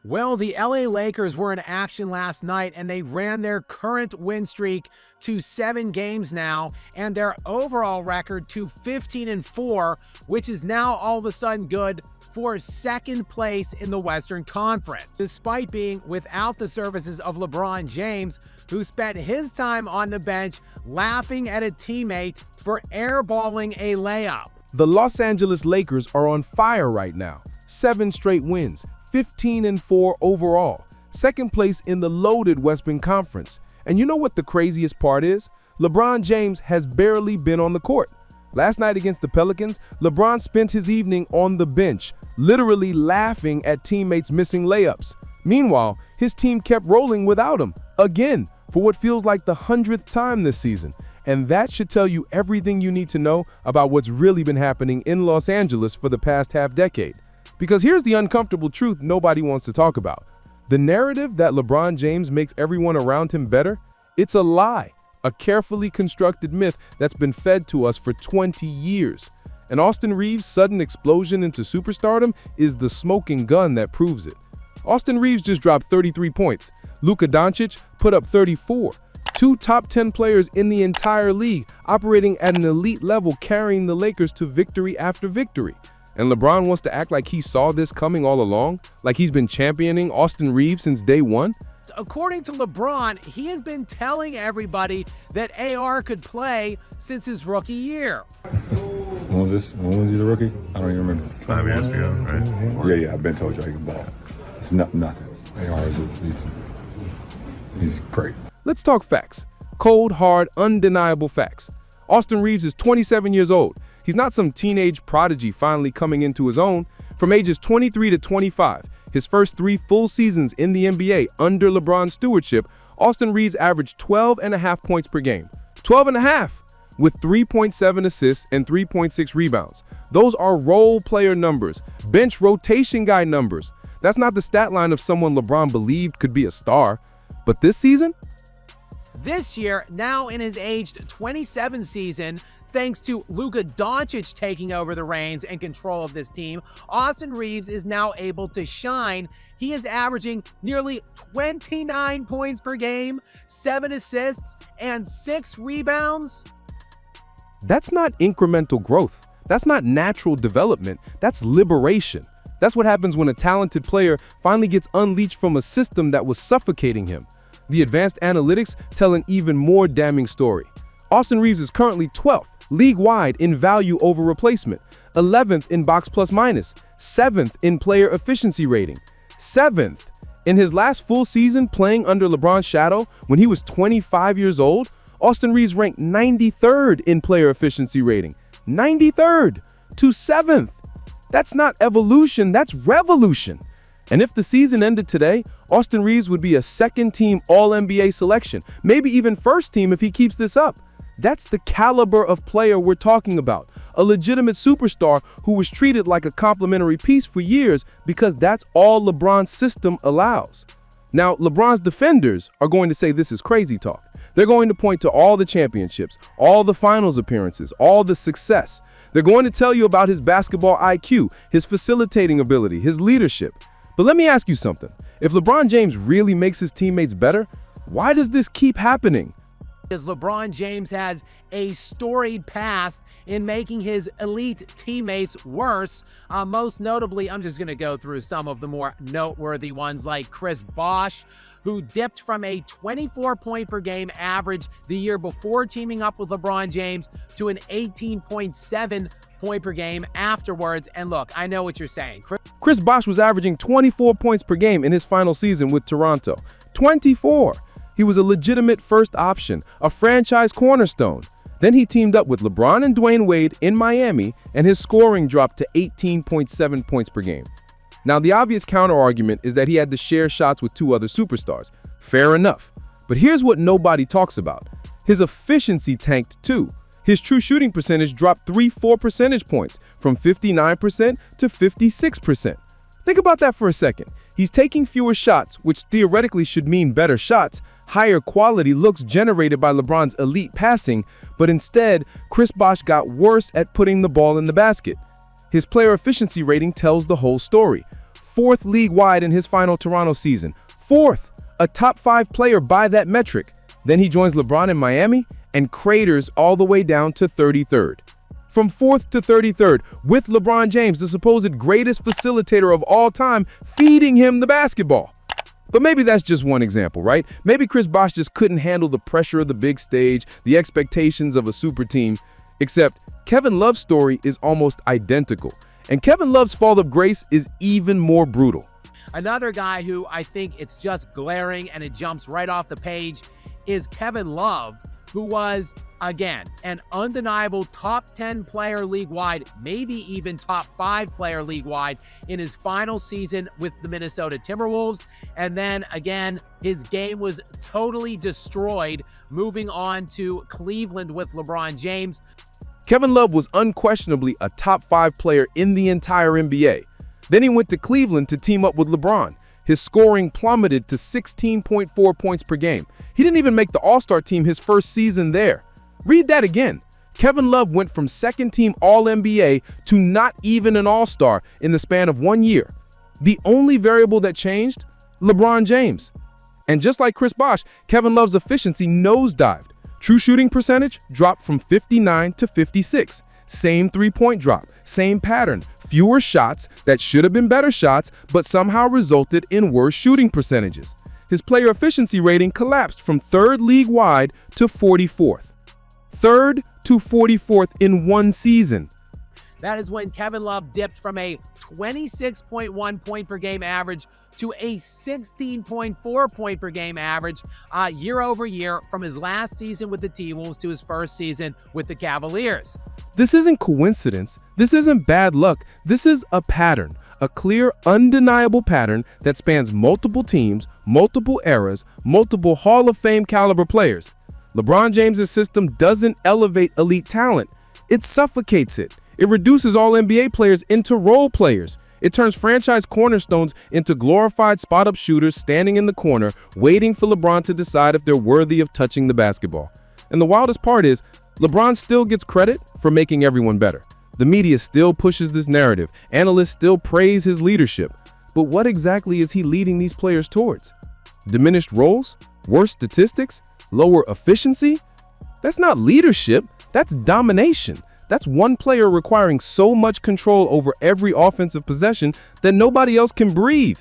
Well, the LA Lakers were in action last night, and they ran their current win streak to 7 games now, and their overall record to 15-4, which is now all of a sudden good for second place in the Western Conference, despite being without the services of LeBron James, who spent his time on the bench laughing at a teammate for airballing a layup. The Los Angeles Lakers are on fire right now. 7 straight wins, 15-4 overall, second place in the loaded Western Conference. And you know what the craziest part is? LeBron James has barely been on the court. Last night against the Pelicans, LeBron spent his evening on the bench, literally laughing at teammates missing layups. Meanwhile, his team kept rolling without him, again, for what feels like the 100th time this season. And that should tell you everything you need to know about what's really been happening in Los Angeles for the past half-decade. Because here's the uncomfortable truth nobody wants to talk about. The narrative that LeBron James makes everyone around him better, it's a lie, a carefully constructed myth that's been fed to us for 20 years. And Austin Reaves' sudden explosion into superstardom is the smoking gun that proves it. Austin Reaves just dropped 33 points. Luka Doncic put up 34. 2 top 10 players in the entire league operating at an elite level, carrying the Lakers to victory after victory. And LeBron wants to act like he saw this coming all along, like he's been championing Austin Reaves since day one. According to LeBron, he has been telling everybody that AR could play since his rookie year. When was this? When was he the rookie? I don't even remember. 5 years ago, right? Yeah, I've been told you I can ball. It's nothing. AR he's great. Let's talk facts. Cold, hard, undeniable facts. Austin Reaves is 27 years old. He's not some teenage prodigy finally coming into his own. From ages 23 to 25, his first 3 full seasons in the NBA under LeBron's stewardship, Austin Reaves averaged 12.5 points per game. 12.5! With 3.7 assists and 3.6 rebounds. Those are role player numbers, bench rotation guy numbers. That's not the stat line of someone LeBron believed could be a star. But this season? This year, now in his aged 27 season, thanks to Luka Doncic taking over the reins and control of this team, Austin Reaves is now able to shine. He is averaging nearly 29 points per game, 7 assists, and 6 rebounds. That's not incremental growth. That's not natural development. That's liberation. That's what happens when a talented player finally gets unleashed from a system that was suffocating him. The advanced analytics tell an even more damning story. Austin Reaves is currently 12th league-wide in value over replacement, 11th in box plus minus, 7th in player efficiency rating, 7th. In his last full season playing under LeBron's shadow, when he was 25 years old, Austin Reaves ranked 93rd in player efficiency rating. 93rd to 7th. That's not evolution, that's revolution. And if the season ended today, Austin Reaves would be a second-team All-NBA selection, maybe even first team if he keeps this up. That's the caliber of player we're talking about, a legitimate superstar who was treated like a complimentary piece for years because that's all LeBron's system allows. Now, LeBron's defenders are going to say this is crazy talk. They're going to point to all the championships, all the finals appearances, all the success. They're going to tell you about his basketball IQ, his facilitating ability, his leadership. But let me ask you something. If LeBron James really makes his teammates better, why does this keep happening? Because LeBron James has a storied past in making his elite teammates worse. Most notably, I'm just going to go through some of the more noteworthy ones like Chris Bosh, who dipped from a 24-point per game average the year before teaming up with LeBron James to an 18.7 point per game afterwards. And look, I know what you're saying. Chris Bosh was averaging 24 points per game in his final season with Toronto. 24! He was a legitimate first option, a franchise cornerstone. Then he teamed up with LeBron and Dwayne Wade in Miami, and his scoring dropped to 18.7 points per game. Now, the obvious counter-argument is that he had to share shots with 2 other superstars. Fair enough. But here's what nobody talks about. His efficiency tanked too. His true shooting percentage dropped 3-4 percentage points, from 59% to 56%. Think about that for a second. He's taking fewer shots, which theoretically should mean better shots, higher quality looks generated by LeBron's elite passing, but instead, Chris Bosh got worse at putting the ball in the basket. His player efficiency rating tells the whole story. 4th league-wide in his final Toronto season. 4th, a top 5 player by that metric. Then he joins LeBron in Miami and craters all the way down to 33rd. From 4th to 33rd, with LeBron James, the supposed greatest facilitator of all time, feeding him the basketball. But maybe that's just one example, right? Maybe Chris Bosh just couldn't handle the pressure of the big stage, the expectations of a super team. Except Kevin Love's story is almost identical. And Kevin Love's fall of grace is even more brutal. Another guy who I think it's just glaring and it jumps right off the page is Kevin Love, who was, again, an undeniable top 10 player league-wide, maybe even top 5 player league-wide in his final season with the Minnesota Timberwolves. And then, again, his game was totally destroyed moving on to Cleveland with LeBron James. Kevin Love was unquestionably a top 5 player in the entire NBA. Then he went to Cleveland to team up with LeBron. His scoring plummeted to 16.4 points per game. He didn't even make the All-Star team his first season there. Read that again. Kevin Love went from second-team All-NBA to not even an All-Star in the span of 1 year. The only variable that changed? LeBron James. And just like Chris Bosh, Kevin Love's efficiency nosedived. True shooting percentage dropped from 59 to 56. Same three-point drop, same pattern, fewer shots that should have been better shots, but somehow resulted in worse shooting percentages. His player efficiency rating collapsed from 3rd league-wide to 44th. 3rd to 44th in 1 season. That is when Kevin Love dipped from a 26.1 point per game average to a 16.4 point per game average year over year from his last season with the T-Wolves to his first season with the Cavaliers. This isn't coincidence. This isn't bad luck. This is a pattern, a clear, undeniable pattern that spans multiple teams, multiple eras, multiple Hall of Fame caliber players. LeBron James' system doesn't elevate elite talent. It suffocates it. It reduces all NBA players into role players. It turns franchise cornerstones into glorified spot-up shooters standing in the corner, waiting for LeBron to decide if they're worthy of touching the basketball. And the wildest part is, LeBron still gets credit for making everyone better. The media still pushes this narrative. Analysts still praise his leadership. But what exactly is he leading these players towards? Diminished roles? Worse statistics? Lower efficiency? That's not leadership. That's domination. That's one player requiring so much control over every offensive possession that nobody else can breathe.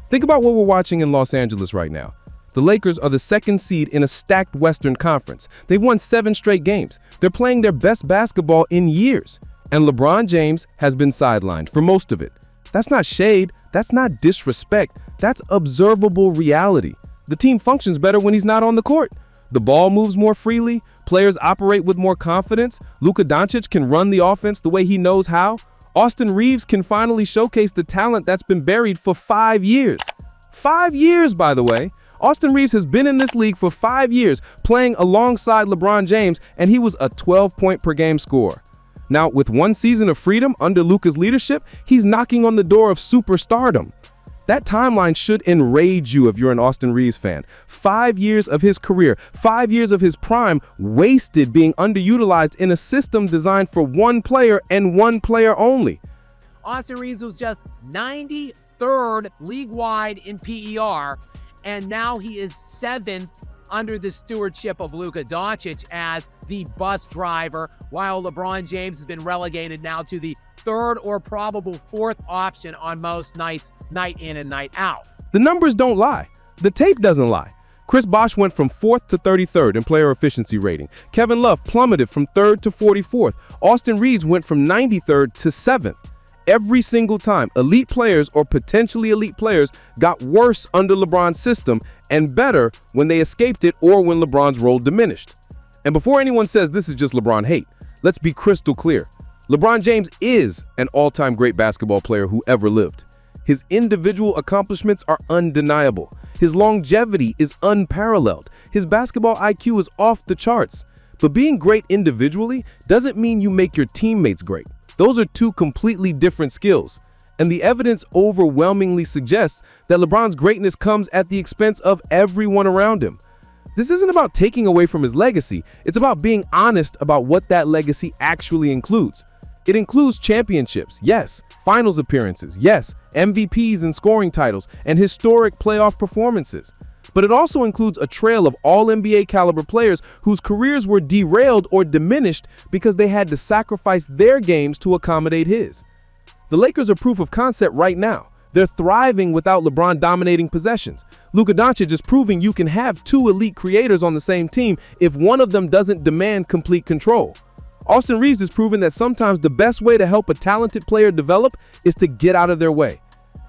Think about what we're watching in Los Angeles right now. The Lakers are the 2nd seed in a stacked Western Conference. They've won 7 straight games. They're playing their best basketball in years. And LeBron James has been sidelined for most of it. That's not shade. That's not disrespect. That's observable reality. The team functions better when he's not on the court. The ball moves more freely. Players operate with more confidence. Luka Doncic can run the offense the way he knows how. Austin Reaves can finally showcase the talent that's been buried for 5 years. 5 years, by the way. Austin Reaves has been in this league for 5 years, playing alongside LeBron James, and he was a 12-point-per-game scorer. Now, with 1 season of freedom under Luka's leadership, he's knocking on the door of superstardom. That timeline should enrage you if you're an Austin Reaves fan. 5 years of his career, 5 years of his prime wasted being underutilized in a system designed for one player and one player only. Austin Reaves was just 93rd league-wide in PER, and now he is 7th under the stewardship of Luka Doncic as the bus driver, while LeBron James has been relegated now to the 3rd or probable 4th option on most nights, night in and night out. The numbers don't lie. The tape doesn't lie. Chris Bosh went from 4th to 33rd in player efficiency rating. Kevin Love plummeted from 3rd to 44th. Austin Reaves went from 93rd to 7th. Every single time, elite players or potentially elite players got worse under LeBron's system and better when they escaped it or when LeBron's role diminished. And before anyone says this is just LeBron hate, let's be crystal clear. LeBron James is an all-time great basketball player who ever lived. His individual accomplishments are undeniable. His longevity is unparalleled. His basketball IQ is off the charts. But being great individually doesn't mean you make your teammates great. Those are 2 completely different skills. And the evidence overwhelmingly suggests that LeBron's greatness comes at the expense of everyone around him. This isn't about taking away from his legacy. It's about being honest about what that legacy actually includes. It includes championships, yes, finals appearances, yes, MVPs and scoring titles, and historic playoff performances. But it also includes a trail of all-NBA caliber players whose careers were derailed or diminished because they had to sacrifice their games to accommodate his. The Lakers are proof of concept right now. They're thriving without LeBron dominating possessions. Luka Doncic is proving you can have two elite creators on the same team if one of them doesn't demand complete control. Austin Reaves is proving that sometimes the best way to help a talented player develop is to get out of their way.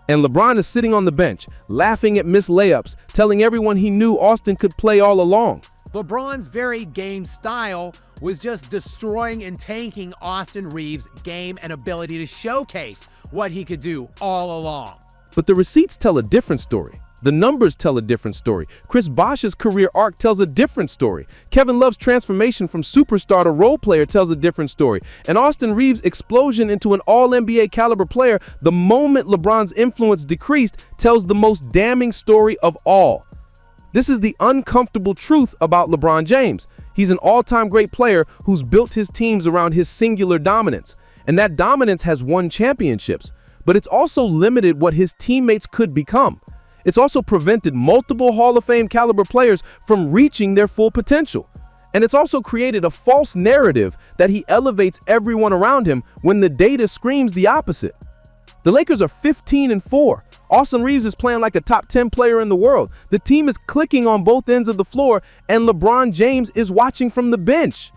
And LeBron is sitting on the bench, laughing at missed layups, telling everyone he knew Austin could play all along. LeBron's very game style was just destroying and tanking Austin Reaves' game and ability to showcase what he could do all along. But the receipts tell a different story. The numbers tell a different story. Chris Bosh's career arc tells a different story. Kevin Love's transformation from superstar to role player tells a different story. And Austin Reaves' explosion into an all-NBA caliber player the moment LeBron's influence decreased tells the most damning story of all. This is the uncomfortable truth about LeBron James. He's an all-time great player who's built his teams around his singular dominance. And that dominance has won championships, but it's also limited what his teammates could become. It's also prevented multiple Hall of Fame caliber players from reaching their full potential. And it's also created a false narrative that he elevates everyone around him when the data screams the opposite. The Lakers are 15-4. Austin Reaves is playing like a top 10 player in the world. The team is clicking on both ends of the floor, and LeBron James is watching from the bench.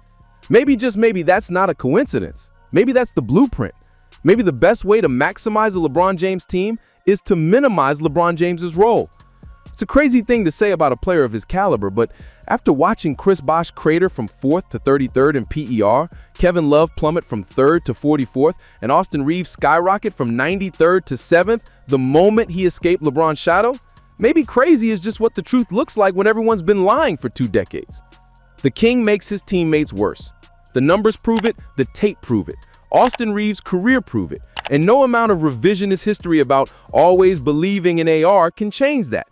Maybe, just maybe, that's not a coincidence. Maybe that's the blueprint. Maybe the best way to maximize a LeBron James team is to minimize LeBron James's role. It's a crazy thing to say about a player of his caliber, but after watching Chris Bosh crater from 4th to 33rd in PER, Kevin Love plummet from 3rd to 44th, and Austin Reaves skyrocket from 93rd to 7th the moment he escaped LeBron's shadow, maybe crazy is just what the truth looks like when everyone's been lying for 2 decades. The King makes his teammates worse. The numbers prove it, the tape prove it. Austin Reaves' career prove it. And no amount of revisionist history about always believing in AR can change that.